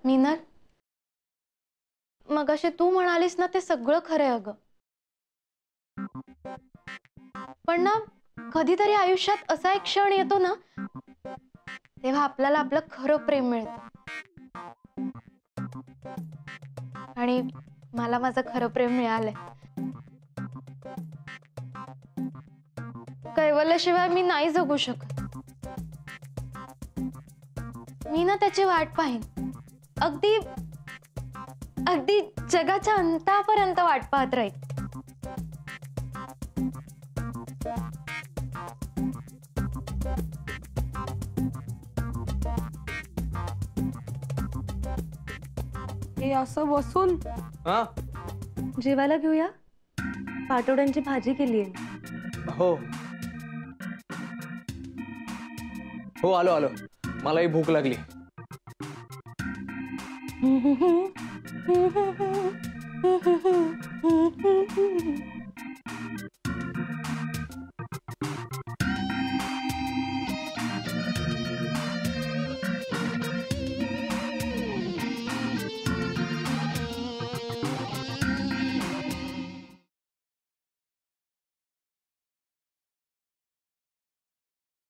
मीनल, मगाशी तू म्हणालीस ना ते सगळं खरंय अगं. पण ना कधीतरी आयुष्यात असा एक क्षण येतो ना तेव्हा आपल्याला आपलं खरं प्रेम मिळतं. आणि मला माझं खरं प्रेम मिळालंय. कैवल्याशिवाय मी नाही जगू शकत. मी ना त्याची वाट पाहीन. अगदी अगदी जगाच्या अंतापर्यंत वाट पाहत राहील. हे असं बसून जेवायला घेऊया. पाटोड्यांची भाजी केलीये. हो हो, आलो आलो. मलाही भूक लागली.